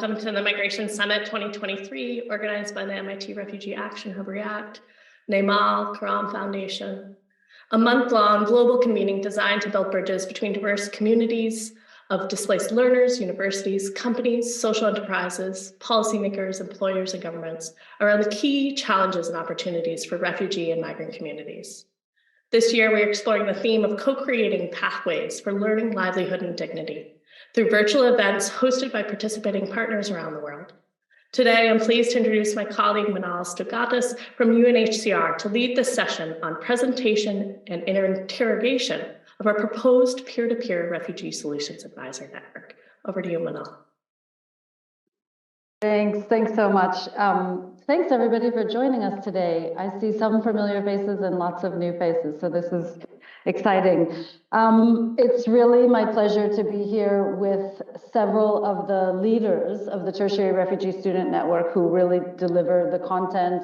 welcome to the Migration Summit 2023, organized by the MIT Refugee Action Hub React, Manal Foundation. A month-long global convening designed to build bridges between diverse communities of displaced learners, universities, companies, social enterprises, policymakers, employers, and governments around the key challenges and opportunities for refugee and migrant communities. This year, we're exploring the theme of co-creating pathways for learning, livelihood, and dignity through virtual events hosted by participating partners around the world. Today, I'm pleased to introduce my colleague Manal Stulgaitis from UNHCR to lead this session on presentation and interrogation of our proposed peer-to-peer Refugee Solutions Advisor Network. Over to you, Manal. Thanks so much. Thanks everybody for joining us today. I see some familiar faces and lots of new faces, so this is exciting. It's really my pleasure to be here with several of the leaders of the Tertiary Refugee Student Network who really deliver the content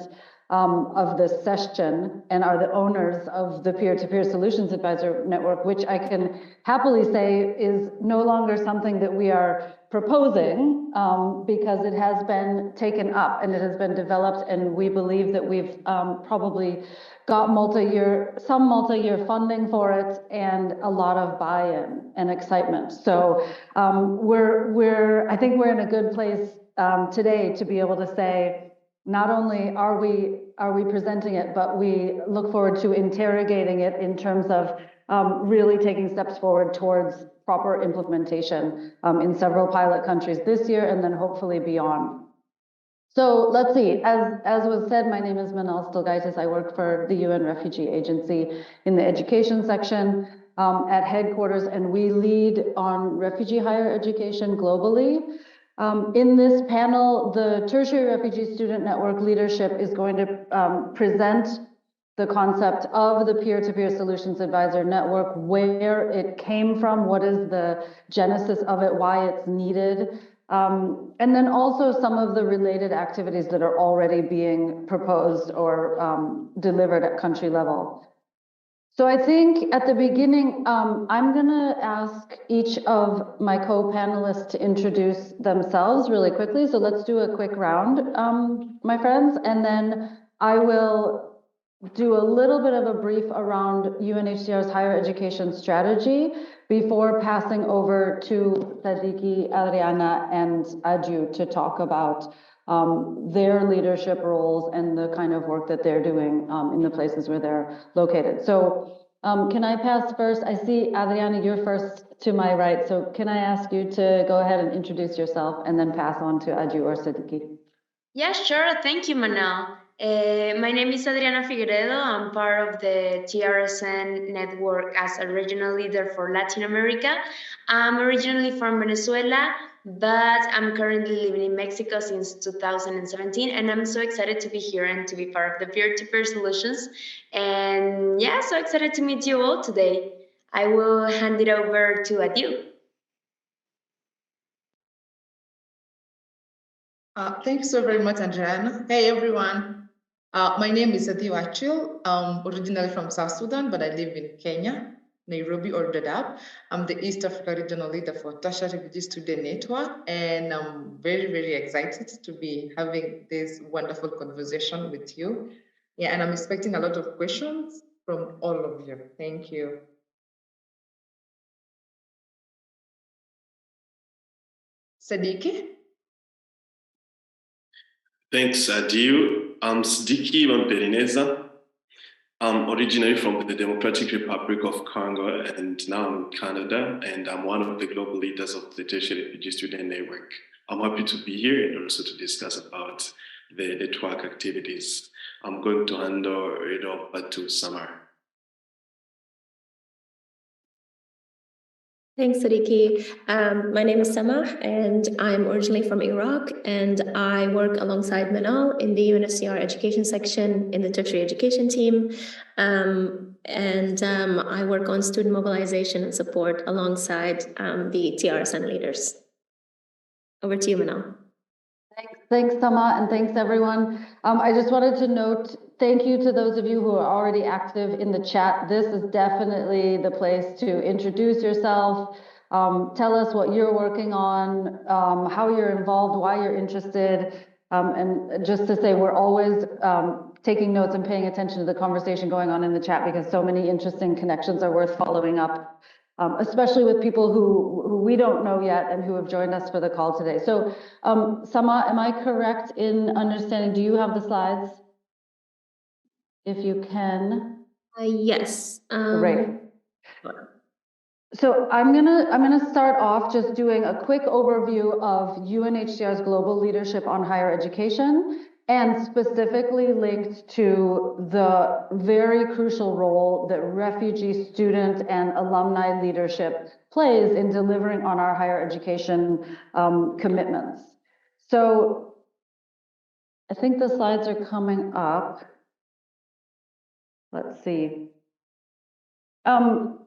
of this session and are the owners of the Peer-to-Peer Solutions Advisor Network, which I can happily say is no longer something that we are proposing because it has been taken up and it has been developed, and we believe that we've probably got some multi-year funding for it and a lot of buy-in and excitement. So I think we're in a good place today to be able to say, not only are we presenting it, but we look forward to interrogating it in terms of really taking steps forward towards proper implementation in several pilot countries this year and then hopefully beyond. So let's see, as was said, my name is Manal Stulgaitis. I work for the UN Refugee Agency in the education section at headquarters, and we lead on refugee higher education globally. In this panel, the Tertiary Refugee Student Network leadership is going to present the concept of the Peer-to-Peer Solutions Advisor Network, where it came from, what is the genesis of it, why it's needed, and then also some of the related activities that are already being proposed or delivered at country level. So I think at the beginning, I'm going to ask each of my co-panelists to introduce themselves really quickly. So let's do a quick round, my friends, and then I will do a little bit of a brief around UNHCR's higher education strategy before passing over to Sadiki, Adriana, and Adhieu to talk about their leadership roles and the kind of work that they're doing in the places where they're located. So can I pass first? I see, Adriana, you're first to my right. So can I ask you to go ahead and introduce yourself and then pass on to Adhieu or Sadiki? Yeah, sure. Thank you, Manal. My name is Adriana Figueredo. I'm part of the TRSN network as a regional leader for Latin America. I'm originally from Venezuela, but I'm currently living in Mexico since 2017, and I'm so excited to be here and to be part of the Peer-to-Peer Solutions. And yeah, so excited to meet you all today. I will hand it over to Adhieu. Thanks so very much, Adriana. Hey, everyone. My name is Adhieu Achuil. I'm originally from South Sudan, but I live in Kenya, Nairobi or Dadaab. I'm the East Africa Regional Leader for Tertiary Refugee Student Network, and I'm very, very excited to be having this wonderful conversation with you. Yeah, and I'm expecting a lot of questions from all of you. Thank you. Sadiki? Thanks, Adhieu. I'm Sadiki Bamperineza. I'm originally from the Democratic Republic of Congo, and now I'm in Canada, and I'm one of the global leaders of the Tertiary Refugee Student Network. I'm happy to be here and also to discuss about the network activities. I'm going to hand it over to Samar. Thanks, Sadiki. My name is Sama, and I'm originally from Iraq, and I work alongside Manal in the UNHCR education section in the tertiary education team. I work on student mobilization and support alongside the TRSN leaders. Over to you, Manal. Thanks, Sama, and thanks, everyone. I just wanted to note, thank you to those of you who are already active in the chat. This is definitely the place to introduce yourself, Tell us what you're working on, how you're involved, why you're interested. And just to say, we're always taking notes and paying attention to the conversation going on in the chat, because so many interesting connections are worth following up, especially with people who we don't know yet and who have joined us for the call today. So Sama, am I correct in understanding, do you have the slides? If you can. Yes. Great. So I'm gonna start off just doing a quick overview of UNHCR's global leadership on higher education, and specifically linked to the very crucial role that refugee student and alumni leadership plays in delivering on our higher education commitments. So I think the slides are coming up. Let's see.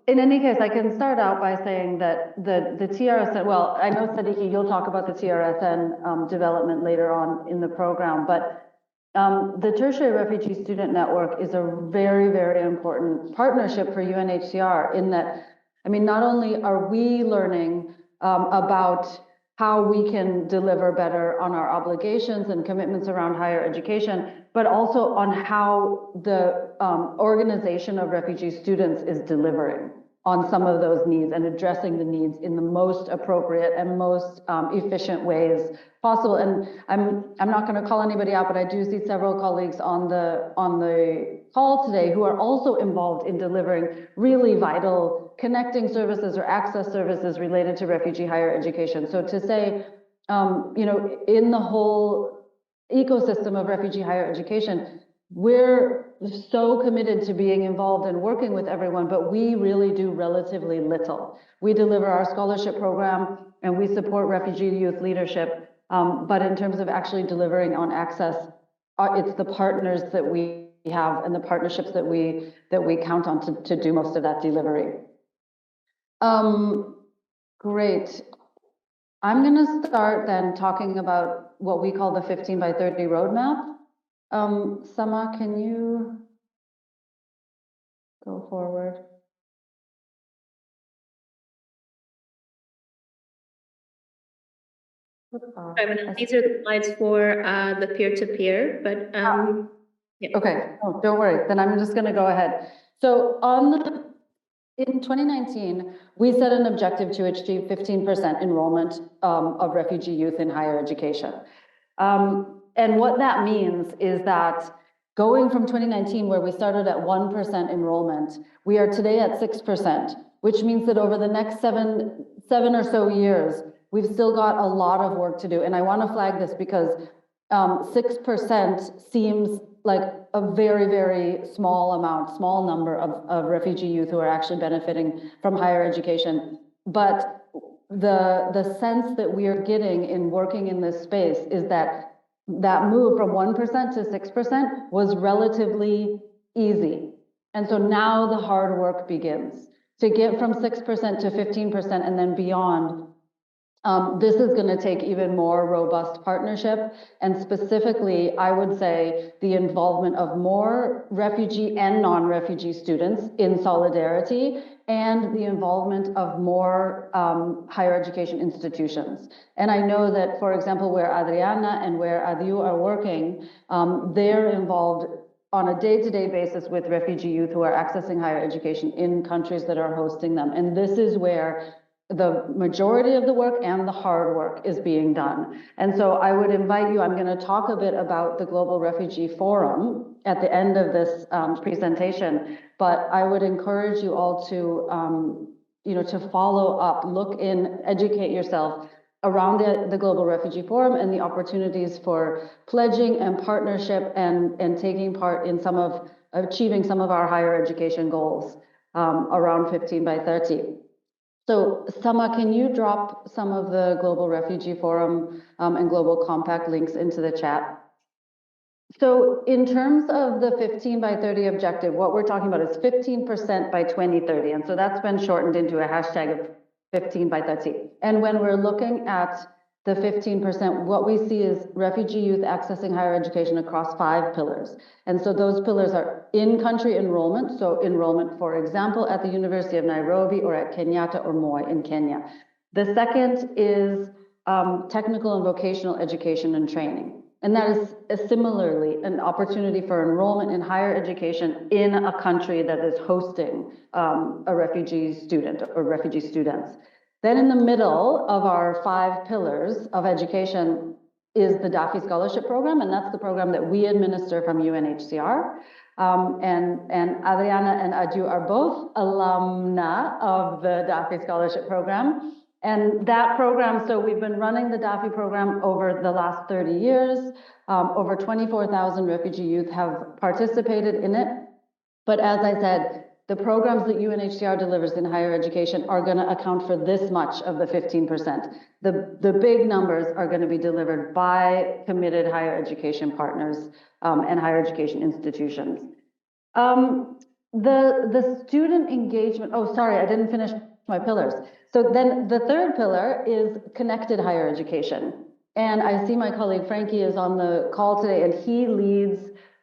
In any case, I can start out by saying that the TRSN, well, I know Sadiki, you'll talk about the TRSN development later on in the program, but the Tertiary Refugee Student Network is a very, very important partnership for UNHCR in that, I mean, not only are we learning about how we can deliver better on our obligations and commitments around higher education, but also on how the organization of refugee students is delivering on some of those needs and addressing the needs in the most appropriate and most efficient ways possible. And I'm not going to call anybody out, but I do see several colleagues on the call today who are also involved in delivering really vital connecting services or access services related to refugee higher education. So to say, you know, in the whole ecosystem of refugee higher education, we're so committed to being involved and working with everyone, but we really do relatively little. We deliver our scholarship program and we support refugee youth leadership, but in terms of actually delivering on access, it's the partners that we have and the partnerships that we count on to do most of that delivery. Great. I'm going to start then talking about what we call the 15 by 30 roadmap. Sama, can you go forward? These are the slides for the peer-to-peer, but yeah. Okay, oh, don't worry. Then I'm just going to go ahead. So in 2019, we set an objective to achieve 15% enrollment of refugee youth in higher education. And what that means is that going from 2019, where we started at 1% enrollment, we are today at 6%, which means that over the next seven or so years, we've still got a lot of work to do. And I want to flag this because 6% seems like a very, very small number of refugee youth who are actually benefiting from higher education. But the sense that we are getting in working in this space is that move from 1% to 6% was relatively easy. And so now the hard work begins. To get from 6% to 15% and then beyond, this is going to take even more robust partnership, and specifically, I would say, the involvement of more refugee and non-refugee students in solidarity, and the involvement of more higher education institutions. And I know that, for example, where Adriana and where Adhieu are working, they're involved on a day-to-day basis with refugee youth who are accessing higher education in countries that are hosting them. And this is where the majority of the work and the hard work is being done. And so I would invite you, I'm going to talk a bit about the Global Refugee Forum at the end of this presentation, but I would encourage you all to, you know, to follow up, look in, educate yourself around the Global Refugee Forum and the opportunities for pledging and partnership and taking part in achieving some of our higher education goals around 15 by 30. So Sama, can you drop some of the Global Refugee Forum and Global Compact links into the chat? So in terms of the 15 by 30 objective, what we're talking about is 15% by 2030. And so that's been shortened into a hashtag of 15 by 30. And when we're looking at the 15%, what we see is refugee youth accessing higher education across 5 pillars. And so those pillars are in-country enrollment, so enrollment, for example, at the University of Nairobi or at Kenyatta or Moi in Kenya. The second is technical and vocational education and training. And that is similarly an opportunity for enrollment in higher education in a country that is hosting a refugee student or refugee students. Then in the middle of our 5 pillars of education is the DAFI Scholarship Program, and that's the program that we administer from UNHCR. And Adriana and Adhieu are both alumna of the DAFI Scholarship Program. And that program, so we've been running the DAFI program over the last 30 years. Over 24,000 refugee youth have participated in it. But as I said, the programs that UNHCR delivers in higher education are going to account for this much of the 15%. The big numbers are going to be delivered by committed higher education partners and higher education institutions. The student engagement, oh, sorry, I didn't finish my pillars. So then the third pillar is connected higher education. And I see my colleague Frankie is on the call today, and he leads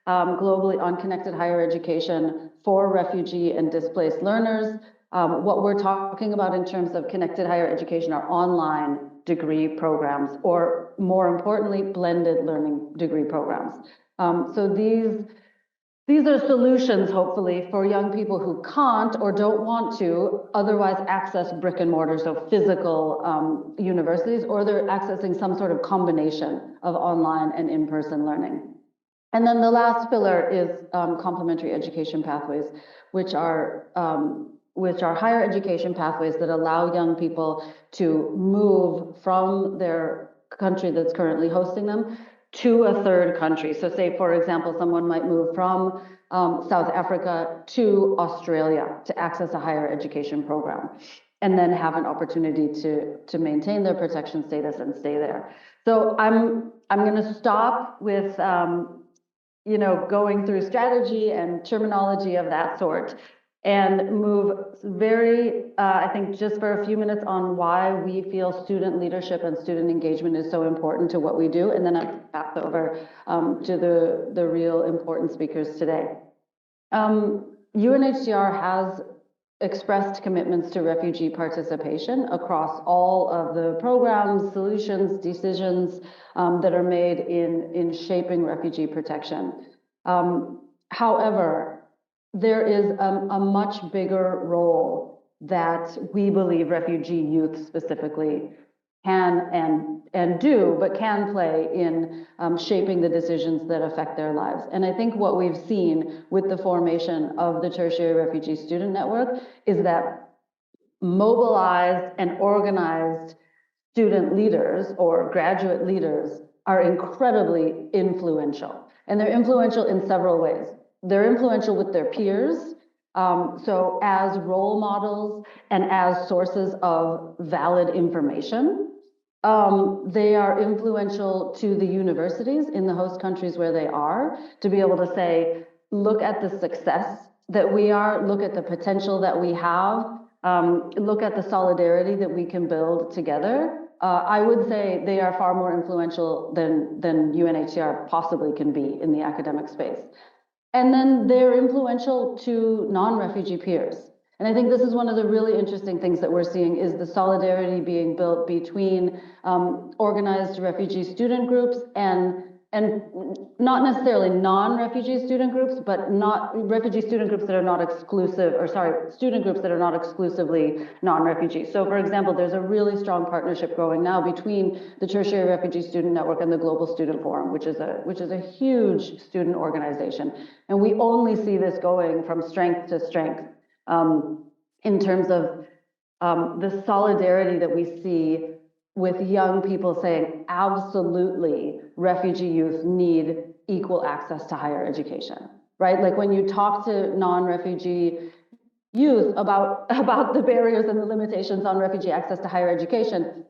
globally on connected higher education for refugee and displaced learners. What we're talking about in terms of connected higher education are online degree programs, or more importantly, blended learning degree programs. So these are solutions, hopefully, for young people who can't or don't want to otherwise access brick and mortar, so physical universities, or they're accessing some sort of combination of online and in-person learning. And then the last pillar is complementary education pathways, which are higher education pathways that allow young people to move from their country that's currently hosting them to a third country. So say, for example, someone might move from South Africa to Australia to access a higher education program, and then have an opportunity to maintain their protection status and stay there. So I'm going to stop with going through strategy and terminology of that sort, and move very, I think, just for a few minutes on why we feel student leadership and student engagement is so important to what we do, and then I'll pass over to the real important speakers today. UNHCR has expressed commitments to refugee participation across all of the programs, solutions, decisions that are made in shaping refugee protection. However, there is a much bigger role that we believe refugee youth specifically can and do, but can play in shaping the decisions that affect their lives. And I think what we've seen with the formation of the Tertiary Refugee Student Network is that mobilized and organized student leaders or graduate leaders are incredibly influential. And they're influential in several ways. They're influential with their peers, so as role models and as sources of valid information. They are influential to the universities in the host countries where they are, to be able to say, look at the success that we are, look at the potential that we have, look at the solidarity that we can build together. I would say they are far more influential than UNHCR possibly can be in the academic space. And then they're influential to non-refugee peers. And I think this is one of the really interesting things that we're seeing is the solidarity being built between organized refugee student groups and not necessarily non-refugee student groups, but not refugee student groups that are not exclusive, or sorry, student groups that are not exclusively non-refugee. So for example, there's a really strong partnership growing now between the Tertiary Refugee Student Network and the Global Student Forum, which is a huge student organization. And we only see this going from strength to strength in terms of the solidarity that we see with young people saying, absolutely, refugee youth need equal access to higher education, right? Like when you talk to non-refugee youth about the barriers and the limitations on refugee access to higher education,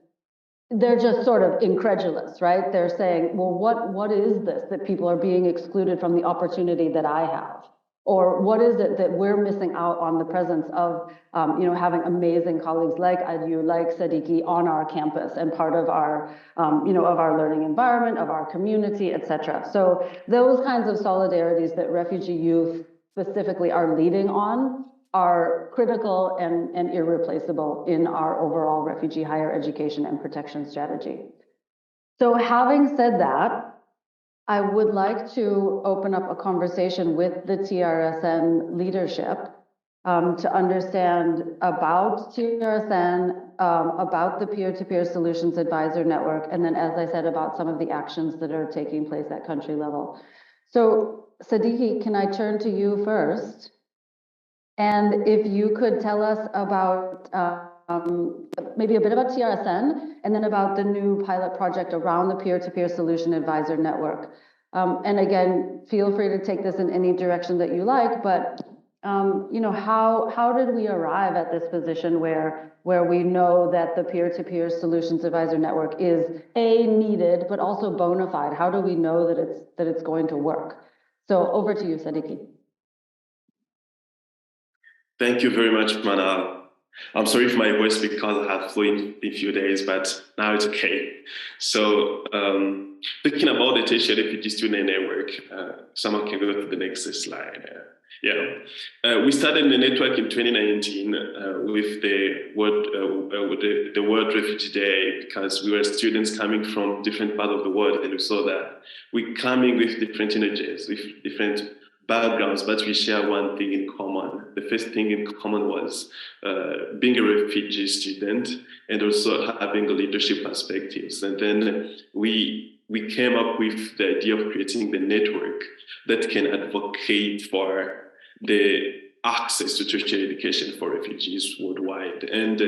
they're just sort of incredulous, right? They're saying, well, what is this that people are being excluded from the opportunity that I have? Or what is it that we're missing out on the presence of, having amazing colleagues like Adhieu, like Sadiki on our campus and part of our, of our learning environment, of our community, et cetera. So those kinds of solidarities that refugee youth specifically are leading on are critical and irreplaceable in our overall refugee higher education and protection strategy. So having said that, I would like to open up a conversation with the TRSN leadership to understand about TRSN, about the Peer-to-Peer Solutions Advisor Network, and then, as I said, about some of the actions that are taking place at country level. So, Sadiki, can I turn to you first? And if you could tell us about maybe a bit about TRSN and then about the new pilot project around the Peer-to-Peer Solution Advisor Network. And again, feel free to take this in any direction that you like, but how did we arrive at this position where we know that the Peer-to-Peer Solutions Advisor Network is needed, but also bona fide? How do we know that it's going to work? So over to you, Sadiki. Thank you very much, Manal. I'm sorry for my voice because I had flu in a few days, but now it's okay. So, thinking about the tertiary refugee student network, someone can go to the next slide. We started the network in 2019 with the World Refugee Day, because we were students coming from different parts of the world, and we saw that we're coming with different energies, with different backgrounds, but we share one thing in common. The first thing in common was being a refugee student and also having leadership perspectives. And then we came up with the idea of creating the network that can advocate for the access to tertiary education for refugees worldwide. And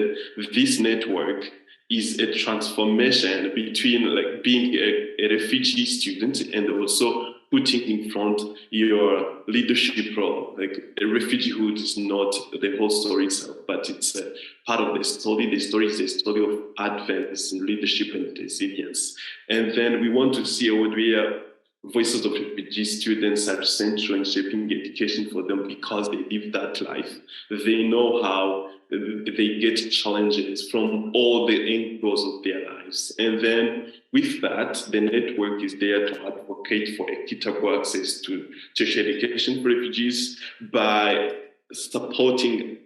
this network is a transformation between being a refugee student and also putting in front your leadership role. A refugeehood is not the whole story itself, but it's a part of the story. The story is a story of advance and leadership and resilience. And then we want to see a world where voices of refugee students are central in shaping education for them because they live that life. They know how they get challenges from all the angles of their lives. And then with that, the network is there to advocate for equitable access to tertiary education for refugees by supporting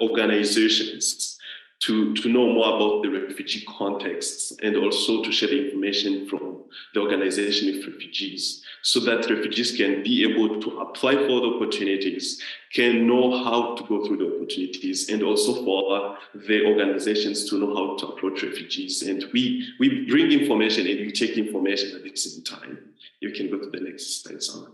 organizations to know more about the refugee contexts and also to share the information from the organization with refugees so that refugees can be able to apply for the opportunities, can know how to go through the opportunities, and also for the organizations to know how to approach refugees. And we bring information and we take information at the same time. You can go to the next slide, Sana.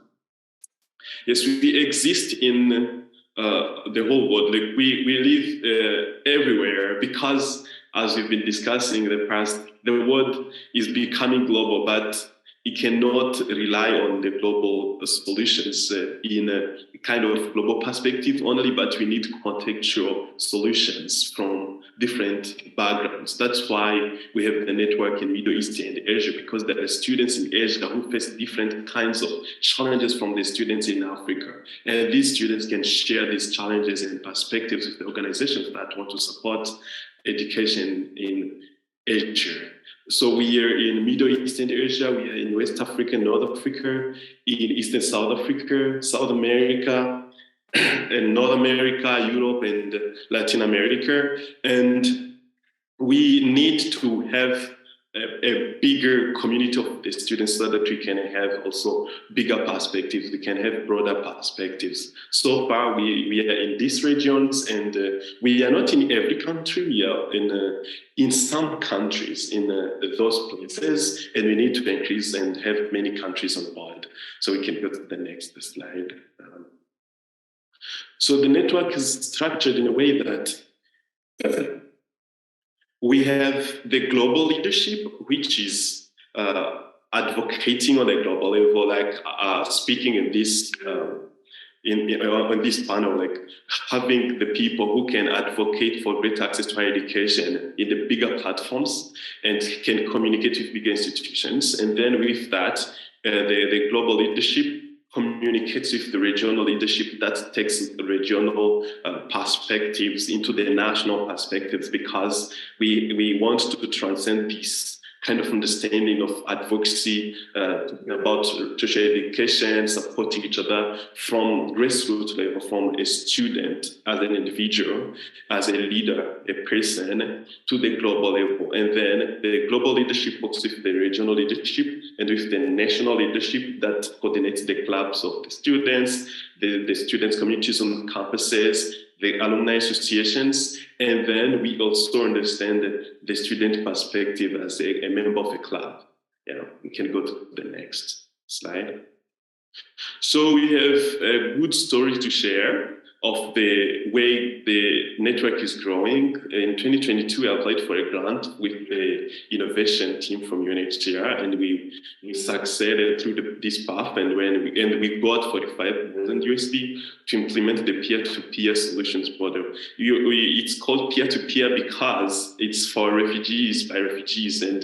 Yes, we exist in the whole world. We live everywhere because, as we've been discussing in the past, the world is becoming global, but it cannot rely on the global solutions in a kind of global perspective only, but we need contextual solutions from different backgrounds. That's why we have the network in Middle East and Asia, because there are students in Asia who face different kinds of challenges from the students in Africa. And these students can share these challenges and perspectives with the organizations that want to support education in Asia. So we are in Middle East and Asia, we are in West Africa, North Africa, in East and South Africa, South America, and North America, Europe, and Latin America. And we need to have a bigger community of the students so that we can have also bigger perspectives, we can have broader perspectives. So far, we are in these regions, and we are not in every country, we are in some countries in those places, and we need to increase and have many countries on board. So we can go to the next slide. So the network is structured in a way that we have the global leadership, which is advocating on a global level, like speaking in this on this panel, like having the people who can advocate for greater access to higher education in the bigger platforms and can communicate with bigger institutions. And then with that, the global leadership communicates with the regional leadership, that takes the regional perspectives into the national perspectives, because we want to transcend this kind of understanding of advocacy about tertiary education, supporting each other from grassroots level, from a student as an individual, as a leader, a person, to the global level. And then the global leadership works with the regional leadership and with the national leadership that coordinates the clubs of the students, the students' communities on campuses, the alumni associations, and then we also understand the student perspective as a member of a club. Yeah, we can go to the next slide. So we have a good story to share of the way the network is growing. In 2022, I applied for a grant with the innovation team from UNHCR, and we succeeded through this path, and we got 45,000 USD to implement the peer-to-peer solutions model. It's called peer-to-peer because it's for refugees, by refugees, and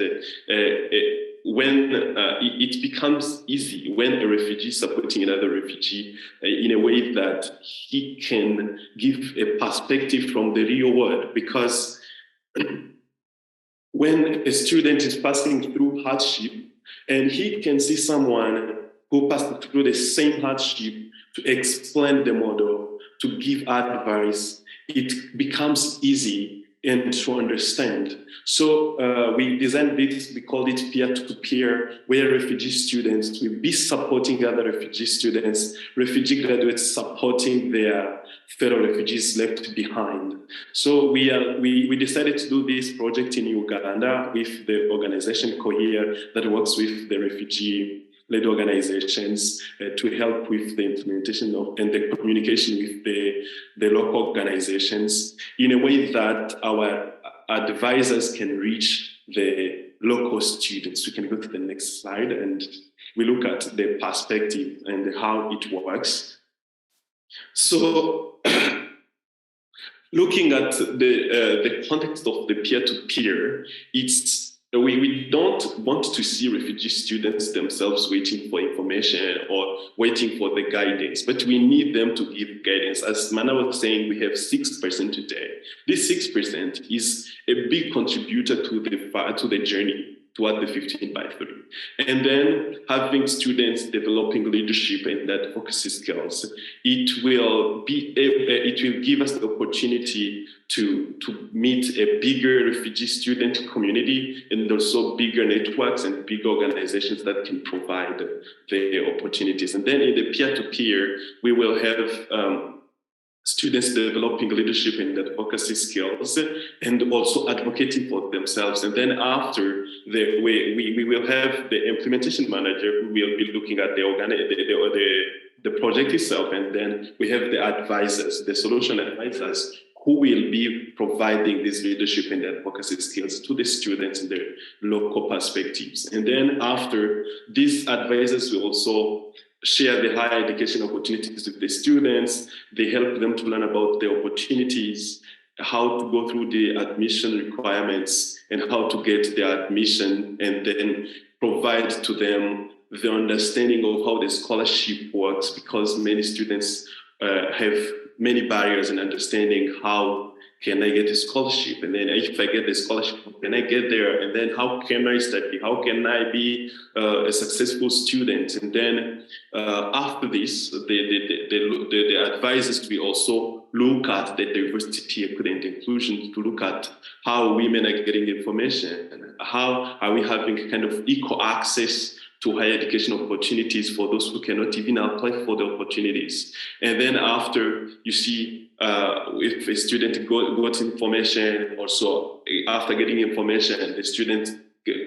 when it becomes easy when a refugee is supporting another refugee in a way that he can give a perspective from the real world. Because when a student is passing through hardship and he can see someone who passed through the same hardship to explain the model, to give advice, it becomes easy and to understand. So we designed this, we called it peer-to-peer, where refugee students will be supporting other refugee students, refugee graduates supporting their fellow refugees left behind. So we decided to do this project in Uganda with the organization Cohere that works with the refugee-led organizations to help with the implementation of and the communication with the local organizations in a way that our advisors can reach the local students. We can go to the next slide and we look at the perspective and how it works. So looking at the context of the peer-to-peer, we don't want to see refugee students themselves waiting for information or waiting for the guidance, but we need them to give guidance. As Manal was saying, we have 6% today. This 6% is a big contributor to the journey toward the 15 by 3. And then having students developing leadership and advocacy skills, it will give us the opportunity to meet a bigger refugee student community and also bigger networks and big organizations that can provide the opportunities. And then in the peer-to-peer, we will have students developing leadership and advocacy skills and also advocating for themselves. And then after, we will have the implementation manager who will be looking at the project itself. And then we have the advisors, the solution advisors, who will be providing this leadership and advocacy skills to the students in their local perspectives. And then after, these advisors will also share the higher education opportunities with the students. They help them to learn about the opportunities, how to go through the admission requirements and how to get the admission, and then provide to them the understanding of how the scholarship works, because many students have many barriers in understanding how can I get a scholarship? And then if I get the scholarship, how can I get there? And then how can I study? How can I be a successful student? And then after this, the advisors will also look at the diversity, equity, and inclusion, to look at how women are getting information, how are we having kind of equal access to higher education opportunities for those who cannot even apply for the opportunities. And then after, you see, if a student got information, also after getting information, the student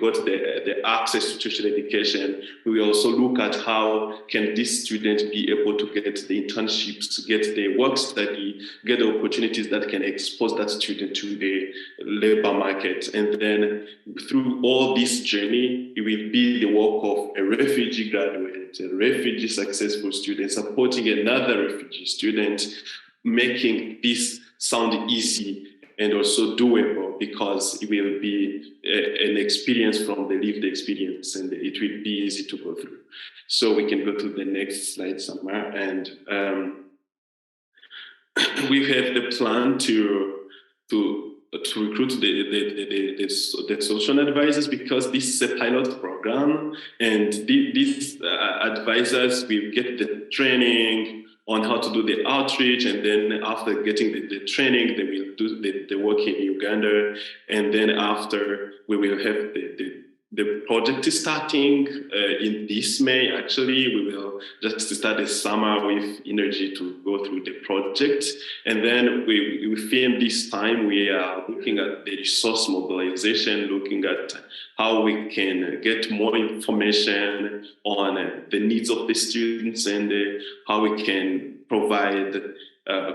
got the access to tertiary education, we will also look at how can this student be able to get the internships, get the work study, get the opportunities that can expose that student to the labor market. And then through all this journey, it will be the work of a refugee graduate, a refugee successful student, supporting another refugee student, making this sound easy and also doable, because it will be an experience from the lived experience, and it will be easy to go through. So we can go to the next slide, Samar, and we have the plan to recruit the social advisors, because this is a pilot program, and these advisors will get the training on how to do the outreach, and then after getting the training, they will do the work in Uganda, and then after we will have the project is starting in this May. Actually, we will just start the summer with energy to go through the project. And then within this time, we are looking at the resource mobilization, looking at how we can get more information on the needs of the students, and how we can provide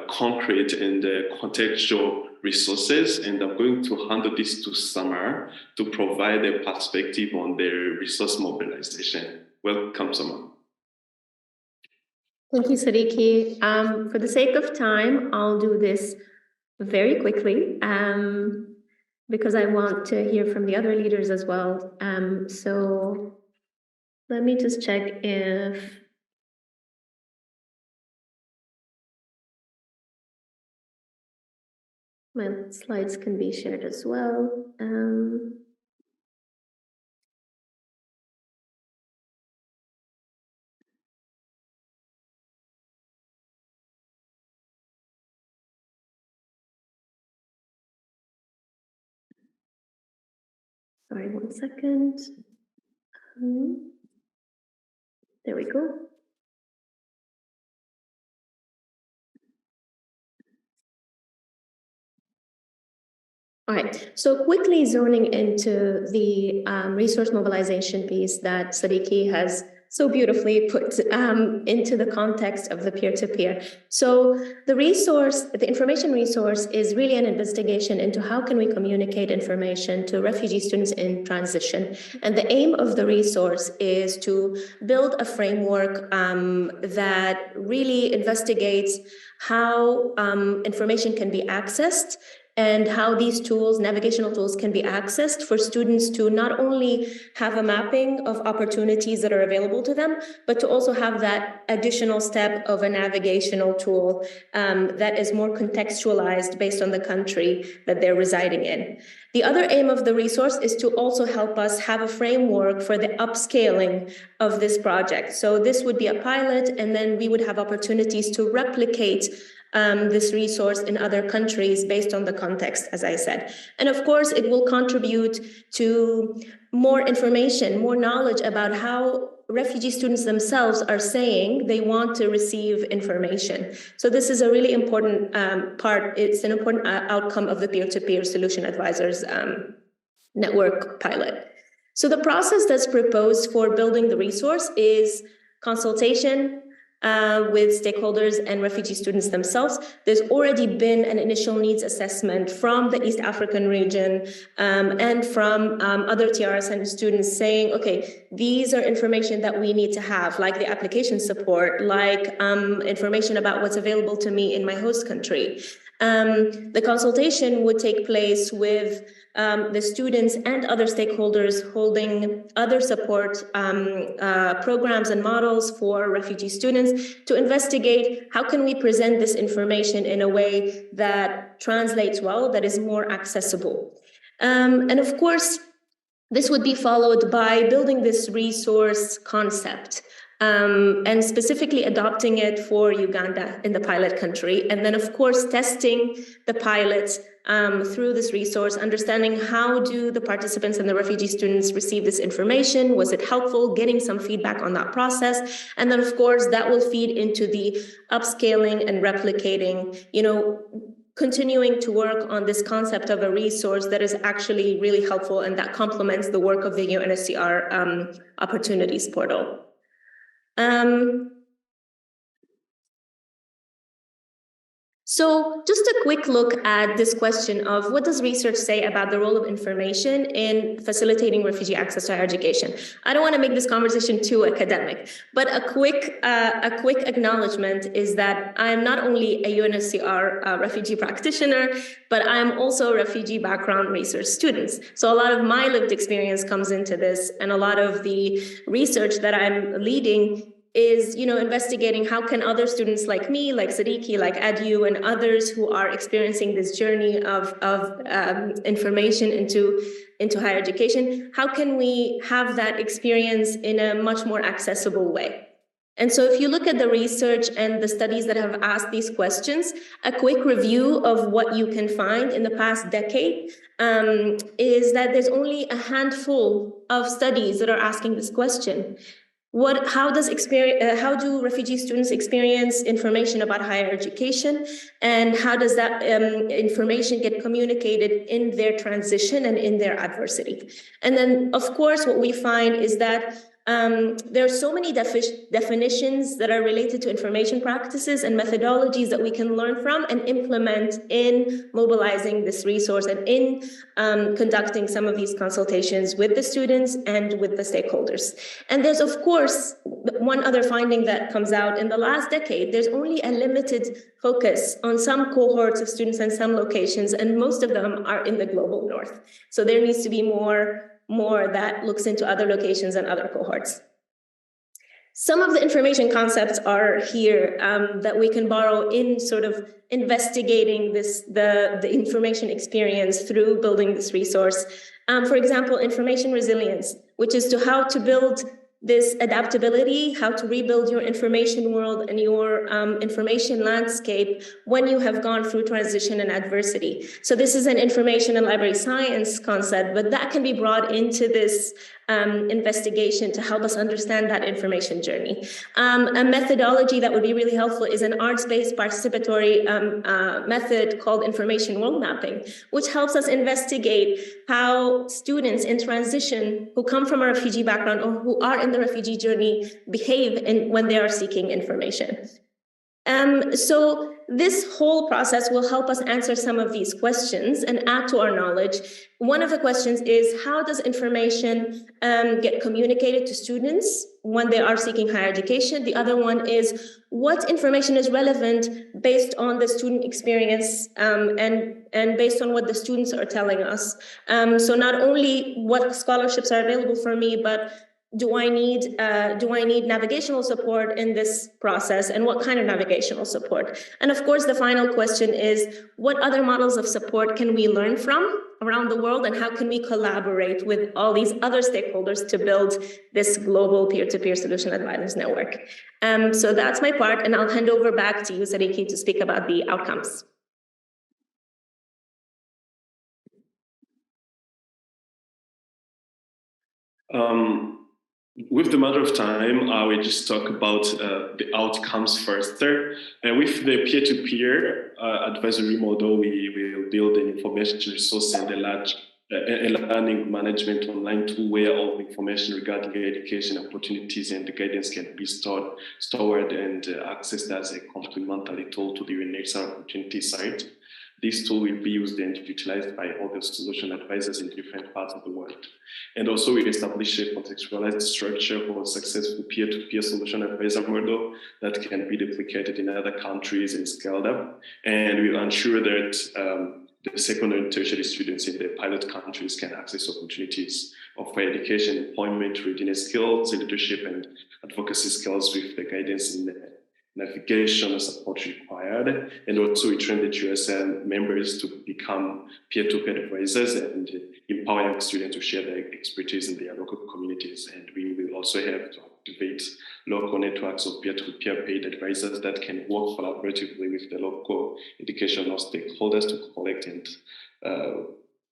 concrete and contextual resources. And I'm going to hand this to Samar to provide a perspective on the resource mobilization. Welcome, Samar. Thank you, Sadiki. For the sake of time, I'll do this very quickly because I want to hear from the other leaders as well. So let me just check if my slides can be shared as well. Sorry, 1 second. There we go. All right, so quickly zoning into the resource mobilization piece that Sadiki has so beautifully put into the context of the peer-to-peer. So the information resource is really an investigation into how can we communicate information to refugee students in transition. And the aim of the resource is to build a framework that really investigates how information can be accessed, and how these tools, navigational tools, can be accessed for students to not only have a mapping of opportunities that are available to them, but to also have that additional step of a navigational tool that is more contextualized based on the country that they're residing in. The other aim of the resource is to also help us have a framework for the upscaling of this project. So this would be a pilot, and then we would have opportunities to replicate this resource in other countries based on the context, as I said. And of course, it will contribute to more information, more knowledge about how refugee students themselves are saying they want to receive information. So this is a really important part. It's an important outcome of the peer-to-peer solution advisors network pilot. So the process that's proposed for building the resource is consultation with stakeholders and refugee students themselves. There's already been an initial needs assessment from the East African region and from other TRSN students saying, okay, these are information that we need to have, like the application support, like information about what's available to me in my host country. The consultation would take place with the students and other stakeholders holding other support programs and models for refugee students to investigate how can we present this information in a way that translates well, that is more accessible. And of course, this would be followed by building this resource concept and specifically adopting it for Uganda in the pilot country. And then, of course, testing the pilot through this resource, understanding how do the participants and the refugee students receive this information? Was it helpful? Getting some feedback on that process. And then, of course, that will feed into the upscaling and replicating, continuing to work on this concept of a resource that is actually really helpful and that complements the work of the UNHCR Opportunities Portal. So just a quick look at this question of what does research say about the role of information in facilitating refugee access to higher education? I don't want to make this conversation too academic, but a quick acknowledgement is that I'm not only a UNHCR refugee practitioner, but I'm also a refugee background research student. So a lot of my lived experience comes into this, and a lot of the research that I'm leading is, investigating how can other students like me, like Sadiki, like Adhieu, and others who are experiencing this journey of information into higher education, how can we have that experience in a much more accessible way? And so if you look at the research and the studies that have asked these questions, a quick review of what you can find in the past decade is that there's only a handful of studies that are asking this question. How do refugee students experience information about higher education, and how does that information get communicated in their transition and in their adversity? And then, of course, what we find is that there are so many definitions that are related to information practices and methodologies that we can learn from and implement in mobilizing this resource and in conducting some of these consultations with the students and with the stakeholders. And there's, of course, one other finding that comes out in the last decade. There's only a limited focus on some cohorts of students and some locations, and most of them are in the global north. So there needs to be more that looks into other locations and other cohorts. Some of the information concepts are here that we can borrow in sort of investigating the information experience through building this resource. For example, information resilience, which is to how to build this adaptability, how to rebuild your information world and your information landscape when you have gone through transition and adversity. So this is an information and library science concept, but that can be brought into this investigation to help us understand that information journey. A methodology that would be really helpful is an arts-based participatory method called information world mapping, which helps us investigate how students in transition who come from a refugee background or who are in the refugee journey behave when they are seeking information. So this whole process will help us answer some of these questions and add to our knowledge. One of the questions is, how does information get communicated to students when they are seeking higher education? The other one is, what information is relevant based on the student experience and based on what the students are telling us? So not only what scholarships are available for me, but do I need navigational support in this process, and what kind of navigational support? And of course, the final question is, what other models of support can we learn from around the world, and how can we collaborate with all these other stakeholders to build this global peer-to-peer solution advisors network? So that's my part, and I'll hand over back to you, Sadiki, to speak about the outcomes. With the matter of time, I will just talk about the outcomes first. With the peer-to-peer advisory model, we will build an information resource and a learning management online tool where all information regarding education opportunities and the guidance can be stored and accessed as a complementary tool to the UNHCR opportunity site. This tool will be used and utilized by other solution advisors in different parts of the world. And also we establish a contextualized structure for a successful peer-to-peer solution advisor model that can be duplicated in other countries and scaled up. And we ensure that the secondary and tertiary students in the pilot countries can access opportunities of higher education, employment, readiness skills, leadership, and advocacy skills with the guidance in the navigation and support required. And also we train the GSL members to become peer-to-peer advisors and empower young students to share their expertise in their local communities. And we will also have to activate local networks of peer-to-peer paid advisors that can work collaboratively with the local educational stakeholders to collect and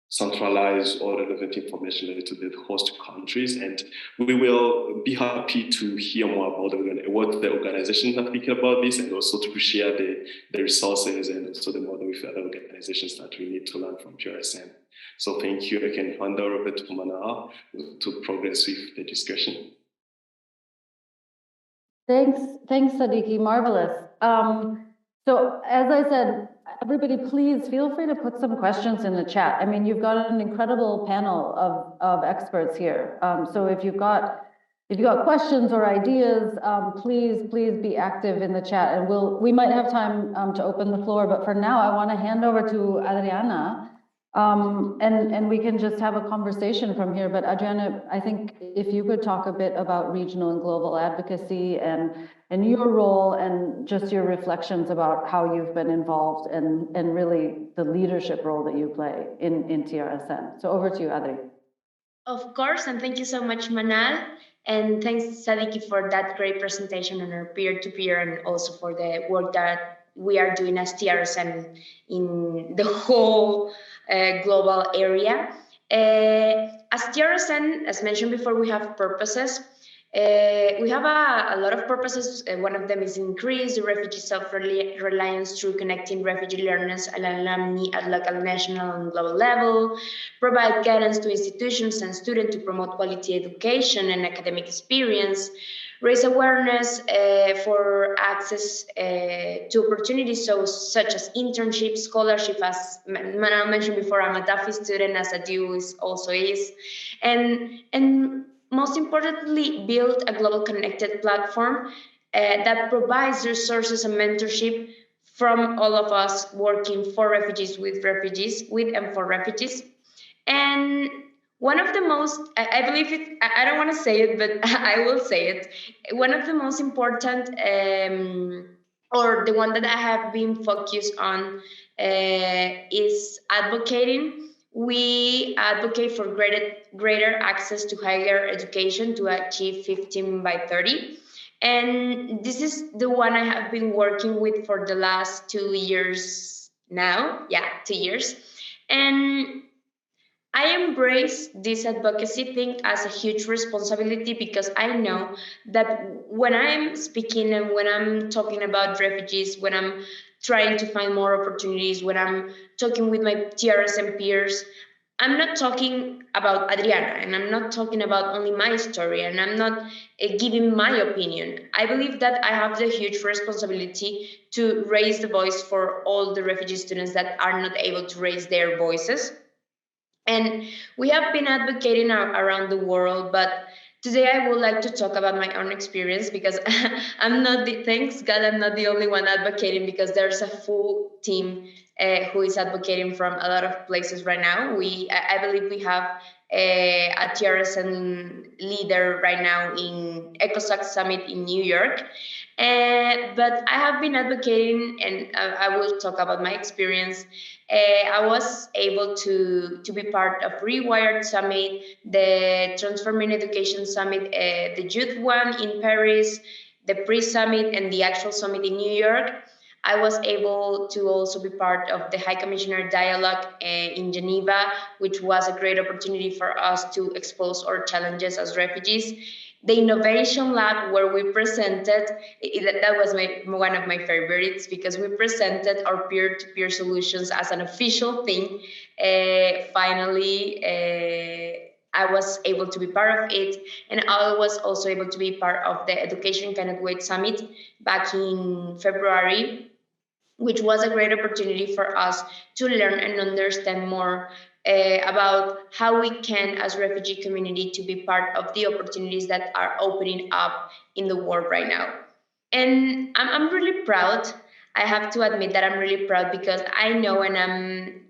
centralize all relevant information related to the host countries. And we will be happy to hear more about what the organizations are thinking about this, and also to share the resources and also the model with other organizations that we need to learn from PRSN. So thank you. I can hand over to Manal to progress with the discussion. Thanks, Sadiki, marvelous. So as I said, everybody, please feel free to put some questions in the chat. I mean, you've got an incredible panel of experts here. So if you've got questions or ideas, please be active in the chat, and we might have time to open the floor. But for now, I want to hand over to Adriana, and we can just have a conversation from here. But Adriana, I think if you could talk a bit about regional and global advocacy and your role and just your reflections about how you've been involved and really the leadership role that you play in TRSN. So over to you, Adri. Of course, and thank you so much, Manal. And thanks, Sadiki, for that great presentation on our peer-to-peer and also for the work that we are doing as TRSN in the whole global area. As TRSN, as mentioned before, we have purposes. We have a lot of purposes. One of them is increase the refugee self-reliance through connecting refugee learners and alumni at local, national, and global level, provide guidance to institutions and students to promote quality education and academic experience, raise awareness for access to opportunities such as internships, scholarship, as Manal mentioned before. I'm a DAFI student, as Adhieu also is, and most importantly, build a global connected platform that provides resources and mentorship from all of us working for refugees, with and for refugees. And one of the most, I believe it, I don't want to say it, but I will say it. One of the most important, or the one that I have been focused on, is advocating. We advocate for greater access to higher education to achieve 15 by 30. And this is the one I have been working with for the last 2 years now. Yeah, 2 years. And I embrace this advocacy thing as a huge responsibility, because I know that when I'm speaking and when I'm talking about refugees, when I'm trying to find more opportunities, when I'm talking with my TRSN peers, I'm not talking about Adriana, and I'm not talking about only my story, and I'm not giving my opinion. I believe that I have the huge responsibility to raise the voice for all the refugee students that are not able to raise their voices. And we have been advocating around the world, but today I would like to talk about my own experience, because thanks God, I'm not the only one advocating, because there's a full team who is advocating from a lot of places right now. I believe we have a TRSN leader right now in ECOSOC Summit in New York. But I have been advocating, and I will talk about my experience. I was able to be part of Rewired Summit, the Transforming Education Summit, the youth one in Paris, the pre-summit, and the actual summit in New York. I was able to also be part of the High Commissioner Dialogue in Geneva, which was a great opportunity for us to expose our challenges as refugees. The Innovation Lab, where we presented, that was one of my favorites, because we presented our peer-to-peer solutions as an official thing. Finally, I was able to be part of it, and I was also able to be part of the Education Cannot Wait Summit back in February, which was a great opportunity for us to learn and understand more about how we can, as refugee community, to be part of the opportunities that are opening up in the world right now. And I'm really proud. I have to admit that I'm really proud, because I know and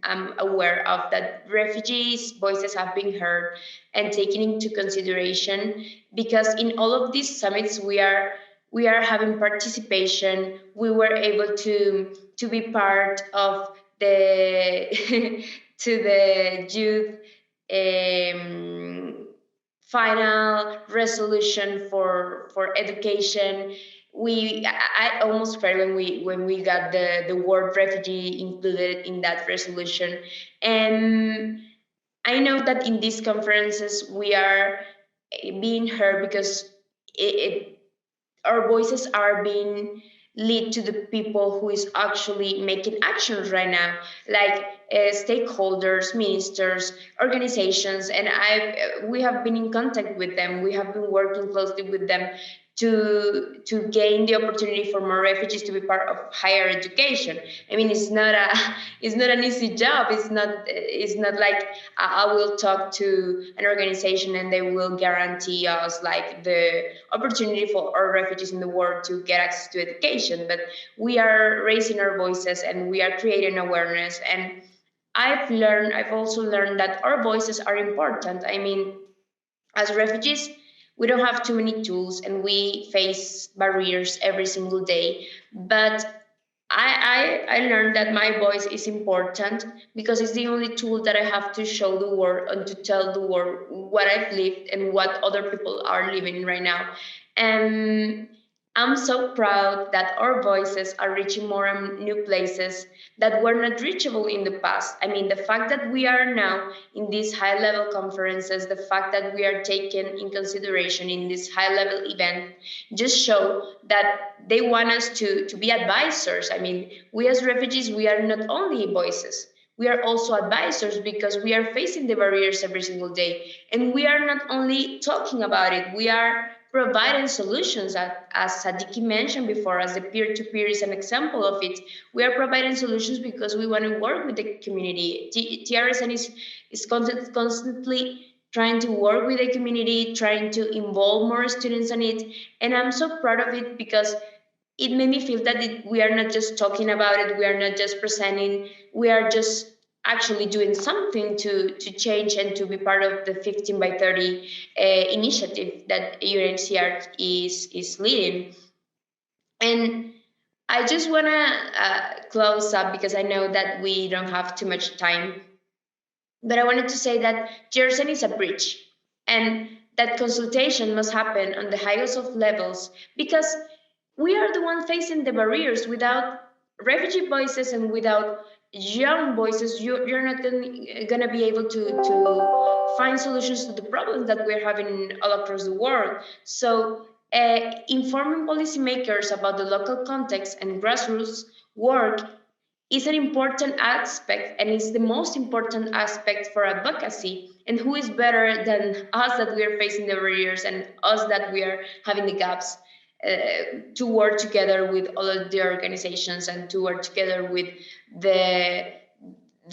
I'm aware of that refugees' voices have been heard and taken into consideration, because in all of these summits we are having participation. We were able to be part of the to the youth final resolution for education. I almost cried when we got the word refugee included in that resolution. And I know that in these conferences we are being heard, because our voices are being lead to the people who is actually making actions right now, like stakeholders, ministers, organizations, and we have been in contact with them. We have been working closely with them to gain the opportunity for more refugees to be part of higher education. I mean, it's not an easy job. It's not like I will talk to an organization and they will guarantee us like the opportunity for all refugees in the world to get access to education. But we are raising our voices and we are creating awareness. And I've also learned that our voices are important. I mean, as refugees, we don't have too many tools and we face barriers every single day. But I learned that my voice is important because it's the only tool that I have to show the world and to tell the world what I've lived and what other people are living right now. And I'm so proud that our voices are reaching more and new places that were not reachable in the past. I mean, the fact that we are now in these high level conferences, the fact that we are taken in consideration in this high level event, just show that they want us to be advisors. I mean, we as refugees, we are not only voices, we are also advisors because we are facing the barriers every single day. And we are not only talking about it, we are providing solutions. As Sadiki mentioned before, as the peer-to-peer is an example of it, we are providing solutions because we want to work with the community. TRSN is constantly trying to work with the community, trying to involve more students in it. And I'm so proud of it because it made me feel that we are not just talking about it, we are not just presenting, we are just actually doing something to change and to be part of the 15 by 30 initiative that UNHCR is leading. And I just want to close up because I know that we don't have too much time. But I wanted to say that TRSN is a bridge and that consultation must happen on the highest of levels because we are the one facing the barriers. Without refugee voices and without young voices, you're not going to be able to find solutions to the problems that we're having all across the world. So informing policymakers about the local context and grassroots work is an important aspect and is the most important aspect for advocacy. And who is better than us that we are facing the barriers and us that we are having the gaps to work together with all of the organizations and to work together with the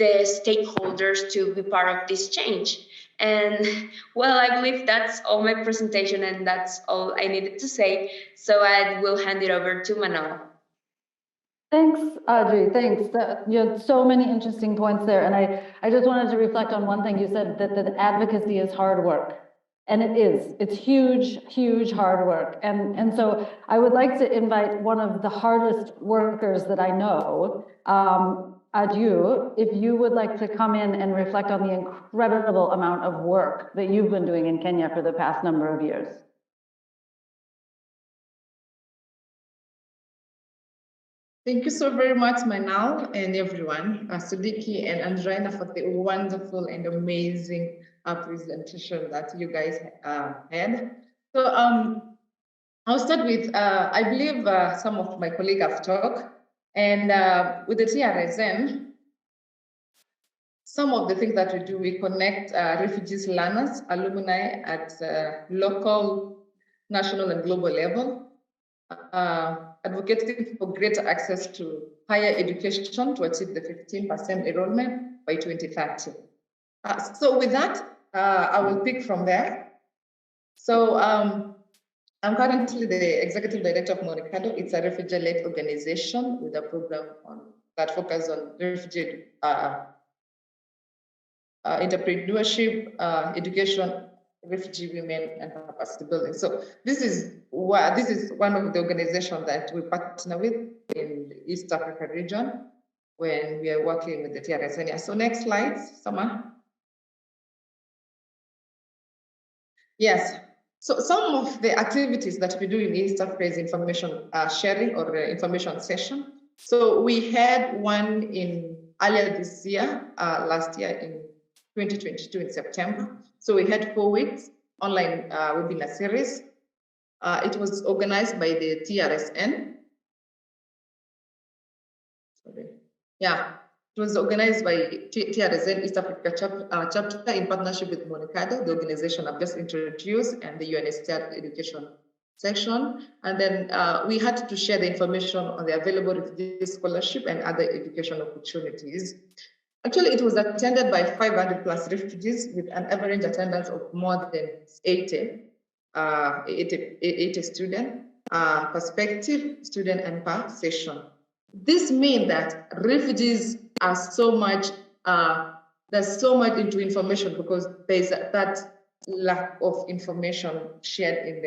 stakeholders to be part of this change. And well, I believe that's all my presentation and that's all I needed to say. So I will hand it over to Manal. Thanks, Adri, thanks. You had so many interesting points there. And I just wanted to reflect on one thing. You said that advocacy is hard work. And it is. It's huge, huge hard work. And so I would like to invite one of the hardest workers that I know, Adhieu, if you would like to come in and reflect on the incredible amount of work that you've been doing in Kenya for the past number of years. Thank you so very much, Manal, and everyone, Sadiki and Adriana, for the wonderful and amazing presentation that you guys had. So I'll start with, I believe some of my colleagues have talked, and with the TRSN, some of the things that we do, we connect refugees, learners, alumni at local, national, and global level. Advocating for greater access to higher education to achieve the 15% enrollment by 2030. So with that, I will pick from there. So I'm currently the executive director of Monicado. It's a refugee-led organization with a program that focuses on refugee entrepreneurship, education, refugee women, and capacity building. So this is one of the organizations that we partner with in the East Africa region when we are working with the TRSN. So next slide, Sama. Yes. So some of the activities that we do in East Africa is information sharing or information session. So we had one in earlier this year, last year in 2022 in September. So we had 4 weeks online webinar series. It was organized by the TRSN. Sorry. Yeah, it was organized by TRSN East Africa chapter in partnership with Monicado, the organization I've just introduced, and the UNHCR Education section. And then we had to share the information on the available refugee scholarship and other education opportunities. Actually, it was attended by 500 plus refugees with an average attendance of more than 80 students, prospective student and per session. This means that refugees are so much, there's so much into information because there's that lack of information shared in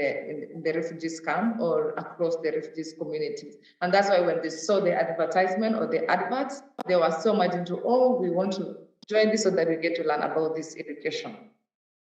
the refugees camp or across the refugees communities. And that's why when they saw the advertisement or the adverts, they were so much into, oh, we want to join this so that we get to learn about this education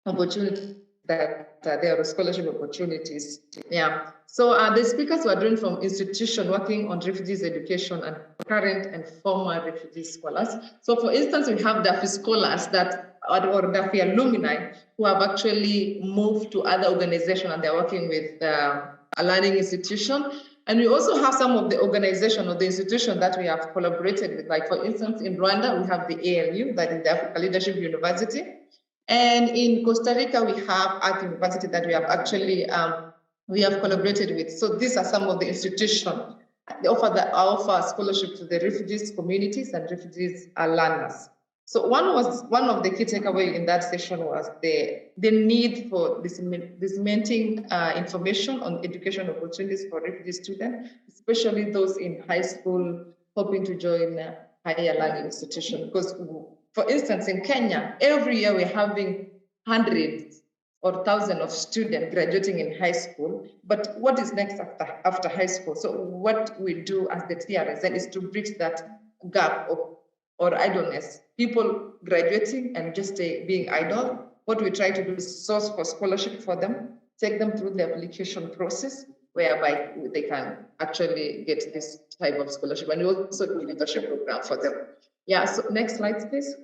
opportunity that there are scholarship opportunities. Yeah. So the speakers were drawn from institutions working on refugees education and current and former refugee scholars. So for instance, we have DAFI scholars that or DAFI alumni who have actually moved to other organizations and they're working with a learning institution. And we also have some of the organization or the institution that we have collaborated with. Like for instance, in Rwanda, we have the ALU, that is the Africa Leadership University. And in Costa Rica, we have Art University that we have actually we have collaborated with. So these are some of the institutions they offer scholarship to the refugees communities and refugees learners. So one of the key takeaways in that session was the need for disseminating information on education opportunities for refugee students, especially those in high school hoping to join a higher learning institution. Because, for instance, in Kenya, every year we're having hundreds or thousands of students graduating in high school. But what is next after high school? So what we do as the TRSN is to bridge that gap or idleness. People graduating and just being idle. What we try to do is source for scholarship for them, take them through the application process, whereby they can actually get this type of scholarship. And we also do leadership program for them. Yeah, so next slide, please.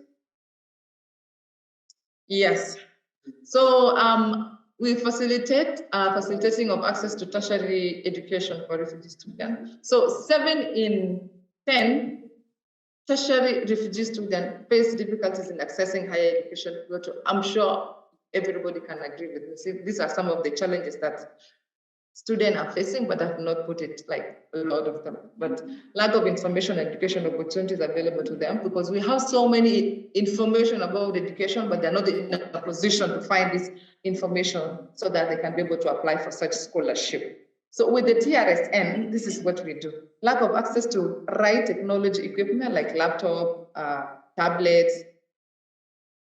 Yes. So we facilitating of access to tertiary education for refugee students. So 7 in 10 tertiary refugee students face difficulties in accessing higher education. I'm sure everybody can agree with me. See, these are some of the challenges that students are facing, but I've not put it like a lot of them. But lack of information and education opportunities available to them, because we have so many information about education, but they're not in a position to find this information so that they can be able to apply for such scholarship. So with the TRSN, this is what we do. Lack of access to right technology equipment like laptop, tablets,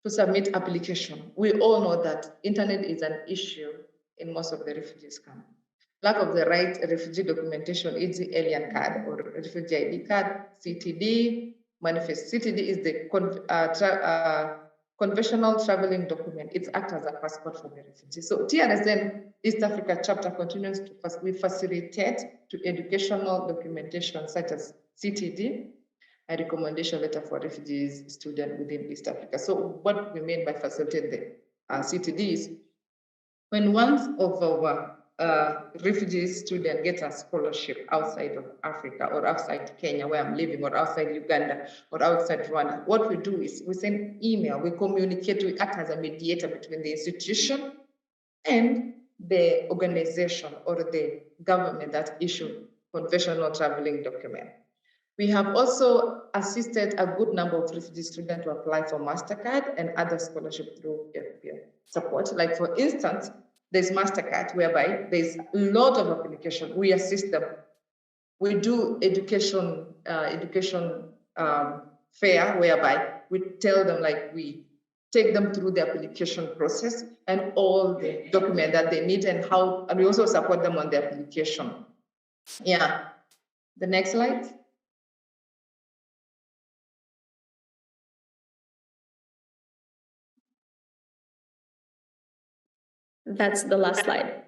to submit application. We all know that internet is an issue in most of the refugees camps. Lack of the right refugee documentation, e.g. alien card or refugee ID card, CTD, manifest. CTD is the conventional traveling document. It acts as a passport for the refugee. So TRSN East Africa chapter continues to facilitate to educational documentation such as CTD, a recommendation letter for refugees students within East Africa. So what we mean by facilitate the CTD is when one of our refugee student gets a scholarship outside of Africa or outside Kenya, where I'm living, or outside Uganda, or outside Rwanda, what we do is we send email, we communicate, we act as a mediator between the institution and the organization or the government that issued conventional traveling document. We have also assisted a good number of refugee students to apply for MasterCard and other scholarship through FPL support. Like for instance, there's MasterCard, whereby there's a lot of application. We assist them. We do education fair, whereby we tell them, like, we take them through the application process and all the documents that they need and we also support them on the application. Yeah, the next slide. That's the last slide.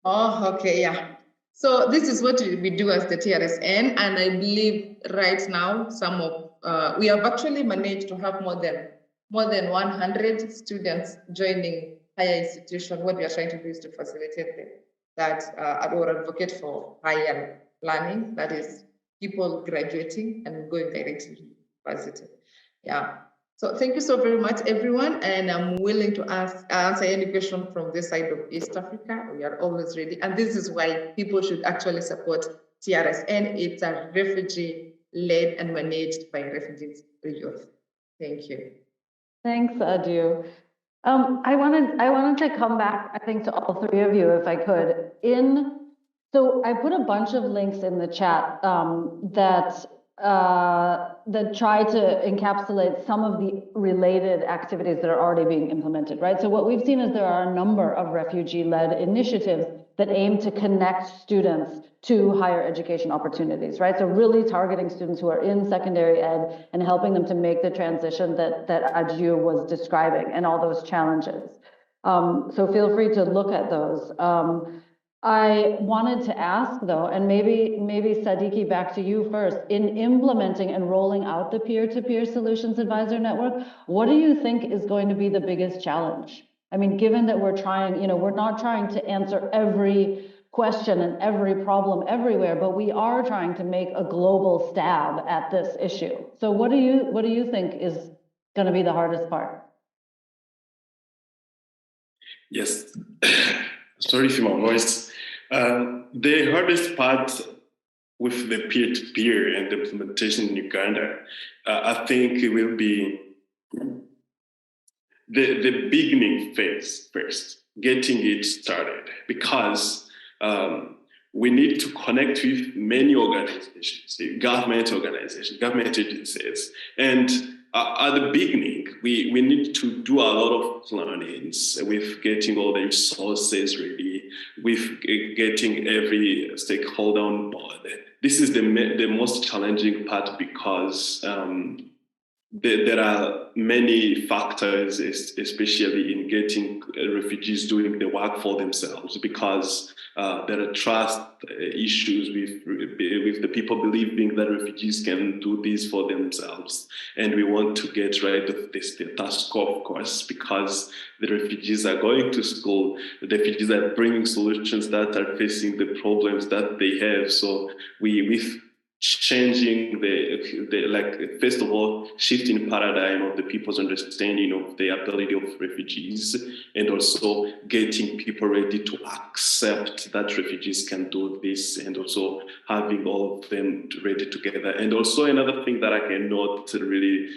Oh, okay, yeah. So this is what we do as the TRSN, and I believe right now we have actually managed to have more than 100 students joining higher institutions. What we are trying to do is to facilitate that or advocate for higher learning, that is people graduating and going directly to university. Yeah. So thank you so very much, everyone. And I'm willing to answer any question from this side of East Africa. We are always ready. And this is why people should actually support TRSN. It's a refugee-led and managed by refugees youth. Thank you. Thanks, Adhieu. I wanted to come back, I think, to all three of you, if I could. So I put a bunch of links in the chat that try to encapsulate some of the related activities that are already being implemented, right? So what we've seen is there are a number of refugee-led initiatives that aim to connect students to higher education opportunities, right? So really targeting students who are in secondary ed and helping them to make the transition that Adhieu was describing and all those challenges. So feel free to look at those. I wanted to ask though, and maybe Sadiki, back to you first, in implementing and rolling out the peer-to-peer solutions advisor network, what do you think is going to be the biggest challenge? I mean, given that we're trying, we're not trying to answer every question and every problem everywhere, but we are trying to make a global stab at this issue. So what do you think is going to be the hardest part? Yes, sorry for my voice. The hardest part with the peer-to-peer and the implementation in Uganda, I think it will be the beginning phase first, getting it started, because we need to connect with many organizations, government organizations, government agencies, and at the beginning, we need to do a lot of plannings with getting all the resources ready, with getting every stakeholder on board. This is the most challenging part because there are many factors, especially in getting refugees doing the work for themselves, because there are trust issues with the people believing that refugees can do this for themselves. And we want to get rid of this status quo, of course, because the refugees are going to school, the refugees are bringing solutions that are facing the problems that they have. So with changing first of all, shifting paradigm of the people's understanding of the ability of refugees, and also getting people ready to accept that refugees can do this, and also having all of them ready together. And also another thing that I cannot really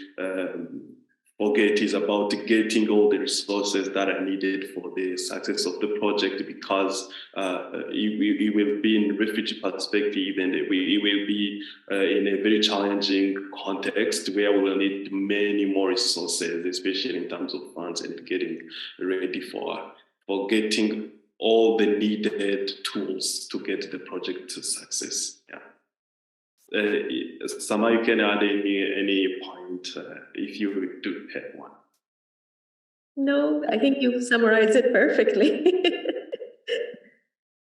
forget is about getting all the resources that are needed for the success of the project, because it will be in refugee perspective, and it will be in a very challenging context where we will need many more resources, especially in terms of funds and getting ready for getting all the needed tools to get the project to success. Yeah. Sama, you can add any point if you do have one. No, I think you summarized it perfectly.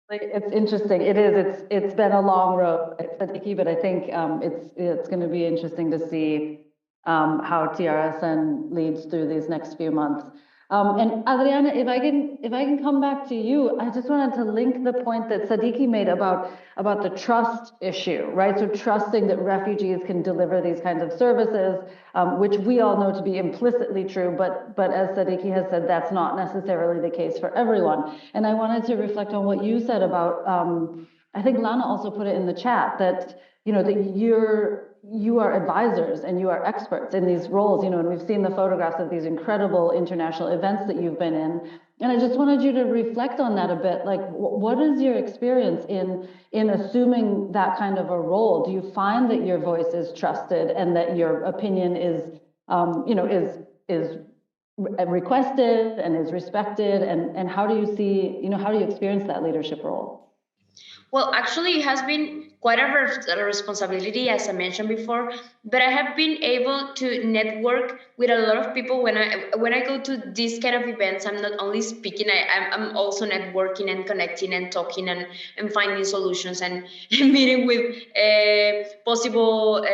It's interesting. It is. It's been a long road, Sadiki, but I think it's going to be interesting to see how TRSN leads through these next few months. And Adriana, if I can come back to you, I just wanted to link the point that Sadiki made about the trust issue, right? So trusting that refugees can deliver these kinds of services, which we all know to be implicitly true, but as Sadiki has said, that's not necessarily the case for everyone. And I wanted to reflect on what you said about, I think Lana also put it in the chat, that that you are advisors and you are experts in these roles, and we've seen the photographs of these incredible international events that you've been in. And I just wanted you to reflect on that a bit. Like, what is your experience in assuming that kind of a role? Do you find that your voice is trusted and that your opinion is requested and is respected? And how do you see, how do you experience that leadership role? Well, actually, it has been quite a responsibility, as I mentioned before, but I have been able to network with a lot of people. When I go to these kind of events, I'm not only speaking, I'm also networking and connecting and talking and finding solutions and meeting with possible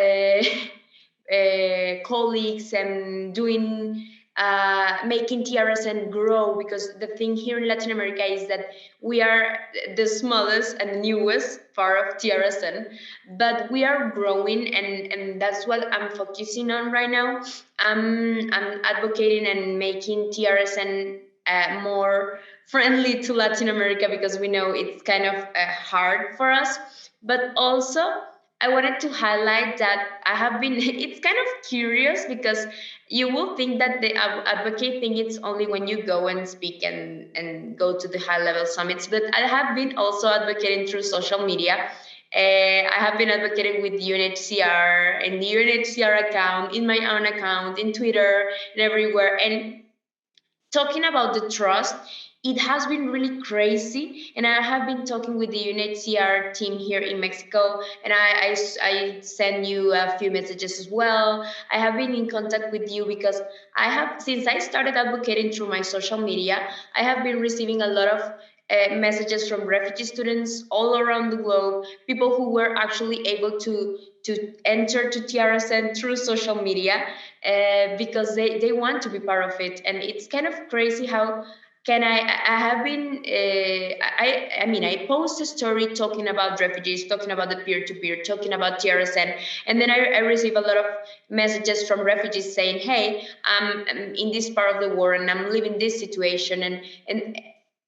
colleagues and doing making TRSN grow, because the thing here in Latin America is that we are the smallest and newest part of TRSN, but we are growing, and that's what I'm focusing on right now. I'm advocating and making TRSN more friendly to Latin America, because we know it's kind of hard for us. But also, I wanted to highlight that I have been, it's kind of curious, because you will think that the advocate thing it's only when you go and speak and go to the high level summits, but I have been also advocating through social media. I have been advocating with UNHCR, in the UNHCR account, in my own account, in Twitter, and everywhere. And talking about the trust, it has been really crazy. And I have been talking with the UNHCR team here in Mexico, and I send you a few messages as well. I have been in contact with you because since I started advocating through my social media, I have been receiving a lot of messages from refugee students all around the globe, people who were actually able to enter to TRSN through social media, because they want to be part of it. And it's kind of crazy how can I have been, I mean, I post a story talking about refugees, talking about the peer-to-peer, talking about TRSN, and then I receive a lot of messages from refugees saying, hey, I'm in this part of the world and I'm living this situation, and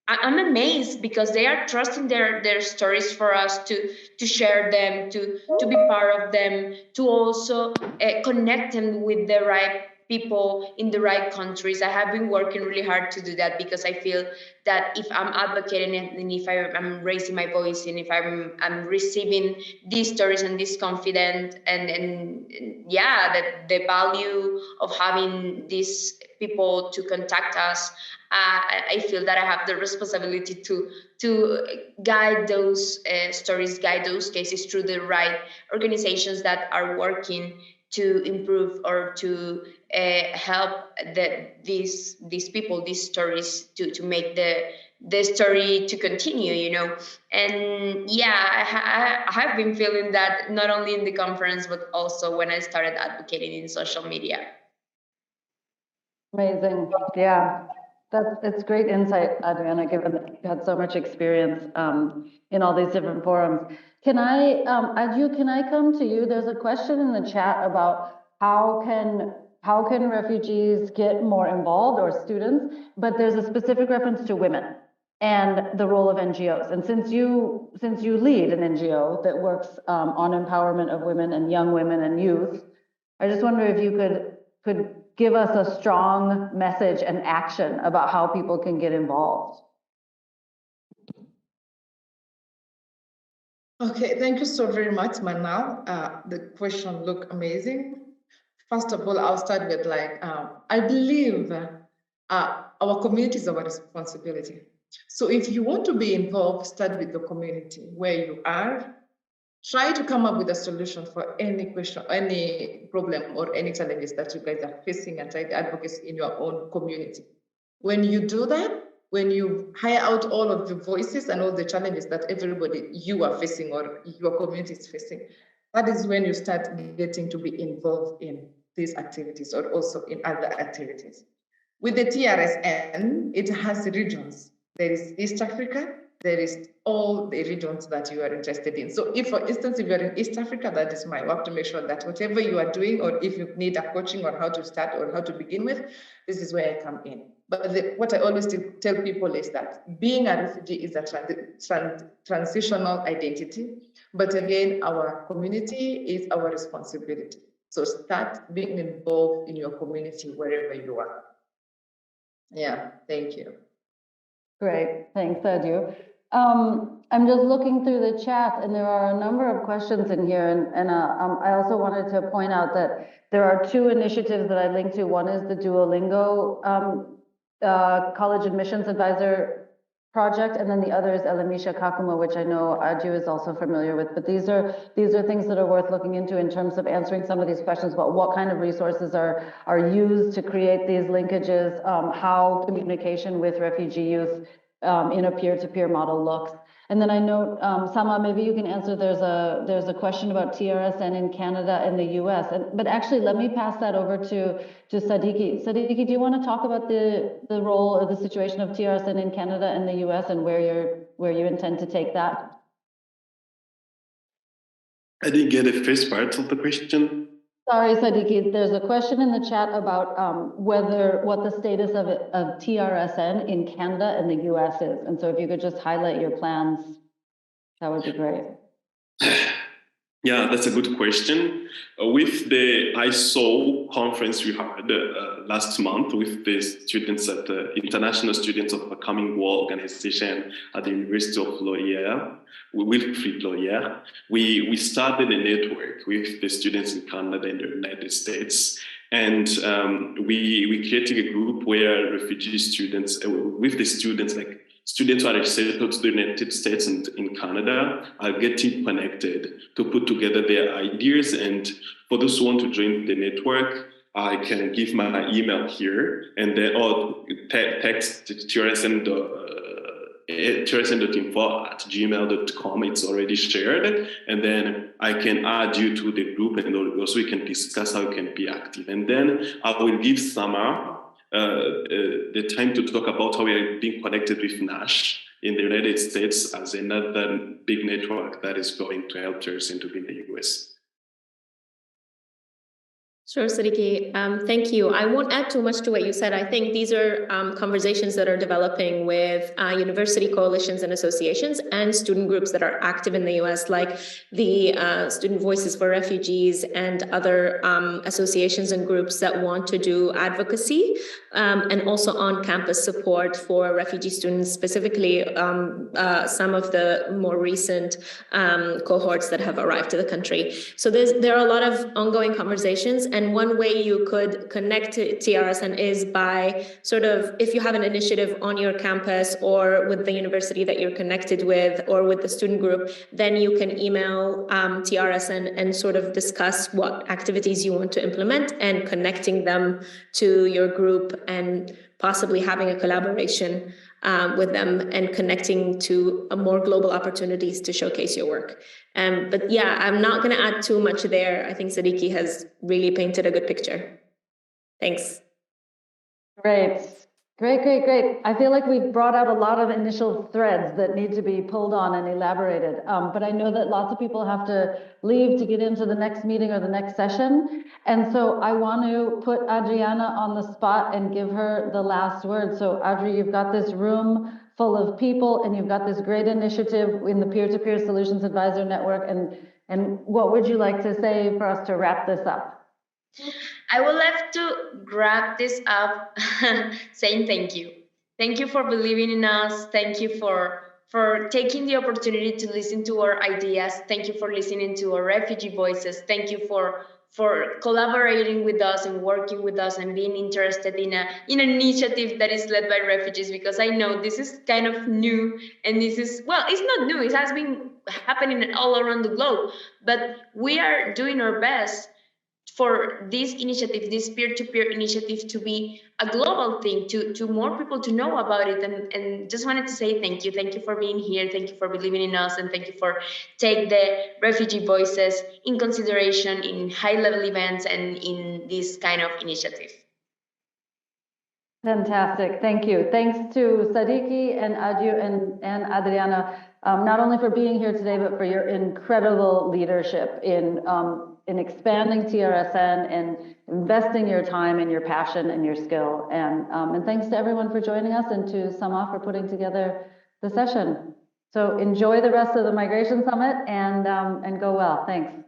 I'm amazed, because they are trusting their stories for us to share them, to be part of them, to also connect them with the right people in the right countries. I have been working really hard to do that, because I feel that if I'm advocating and if I'm raising my voice, and if I'm receiving these stories and this confidence, and yeah, that the value of having these people to contact us, I feel that I have the responsibility to guide those stories, guide those cases through the right organizations that are working to improve or to help these people, these stories, to make the story to continue, you know. And yeah, I have been feeling that not only in the conference, but also when I started advocating in social media. Amazing. Yeah, it's great insight, Adriana, given that you've had so much experience in all these different forums. Can I, Adhieu, can I come to you? There's a question in the chat about how can refugees get more involved, or students, but there's a specific reference to women and the role of NGOs. And since you lead an NGO that works on empowerment of women and young women and youth, I just wonder if you could give us a strong message and action about how people can get involved. Okay, thank you so very much, Manal. The question looked amazing. First of all, I'll start with I believe our community is our responsibility. So if you want to be involved, start with the community where you are. Try to come up with a solution for any question, any problem, or any challenges that you guys are facing, and try to advocate in your own community. When you do that, when you hire out all of the voices and all the challenges that you are facing or your community is facing, that is when you start getting to be involved in these activities, or also in other activities. With the TRSN, it has regions. There is East Africa, there is all the regions that you are interested in. So if, for instance, if you're in East Africa, that is my work to make sure that whatever you are doing, or if you need a coaching on how to start or how to begin with, this is where I come in. But what I always tell people is that being a refugee is a transitional identity. But again, our community is our responsibility. So start being involved in your community wherever you are. Yeah, thank you. Great, thanks, Adhieu. I'm just looking through the chat, and there are a number of questions in here, and I also wanted to point out that there are two initiatives that I linked to. One is the Duolingo College Admissions Advisor project, and then the other is Elimisha Kakuma, which I know Adhieu is also familiar with. But these are things that are worth looking into in terms of answering some of these questions about what kind of resources are used to create these linkages, how communication with refugee youth in a peer-to-peer model looks. And then I know, Sama, maybe you can answer, there's a question about TRSN in Canada and the US. But actually, let me pass that over to Sadiki. Sadiki, do you want to talk about the role or the situation of TRSN in Canada and the US and where you intend to take that? I didn't get the first part of the question. Sorry, Sadiki, there's a question in the chat about what the status of TRSN in Canada and the US is. And so if you could just highlight your plans, that would be great. Yeah, that's a good question. With the ISO conference we had last month with the students at the International Students of the Coming War organization at the University of Laurier, Wilfrid Laurier, we started a network with the students in Canada and the United States. And we created a group where refugee students, with the students, like students who are settled to the United States and in Canada, are getting connected to put together their ideas. And for those who want to join the network, I can give my email here and then or text tsn.info@gmail.com. It's already shared. And then I can add you to the group and also we can discuss how you can be active. And then I will give Sama the time to talk about how we are being connected with NASH in the United States as another big network that is going to help TRSN to be in the US. Sure, Sadiki. Thank you. I won't add too much to what you said. I think these are conversations that are developing with university coalitions and associations and student groups that are active in the US, like the Student Voices for Refugees and other associations and groups that want to do advocacy and also on-campus support for refugee students, specifically some of the more recent cohorts that have arrived to the country. So there are a lot of ongoing conversations. And one way you could connect to TRSN is by sort of, if you have an initiative on your campus or with the university that you're connected with or with the student group, then you can email TRSN and sort of discuss what activities you want to implement and connecting them to your group and possibly having a collaboration with them and connecting to more global opportunities to showcase your work. But yeah, I'm not going to add too much there. I think Sadiki has really painted a good picture. Thanks. Great. I feel like we've brought out a lot of initial threads that need to be pulled on and elaborated. But I know that lots of people have to leave to get into the next meeting or the next session. And so I want to put Adriana on the spot and give her the last word. So Adri, you've got this room full of people and you've got this great initiative in the Peer-to-Peer Solutions Advisor Network. And what would you like to say for us to wrap this up? I would like to wrap this up saying thank you. Thank you for believing in us. Thank you for taking the opportunity to listen to our ideas. Thank you for listening to our refugee voices. Thank you for collaborating with us and working with us and being interested in an initiative that is led by refugees, because I know this is kind of new and this is, well, it's not new. It has been happening all around the globe, but we are doing our best for this initiative, this peer-to-peer initiative, to be a global thing, to more people to know about it. And just wanted to say thank you. Thank you for being here. Thank you for believing in us. And thank you for take the refugee voices in consideration in high-level events and in this kind of initiative. Fantastic. Thank you. Thanks to Sadiki and Adhieu and Adriana, not only for being here today, but for your incredible leadership in expanding TRSN and investing your time and your passion and your skill. And thanks to everyone for joining us and to Sama for putting together the session. So enjoy the rest of the Migration Summit and go well. Thanks.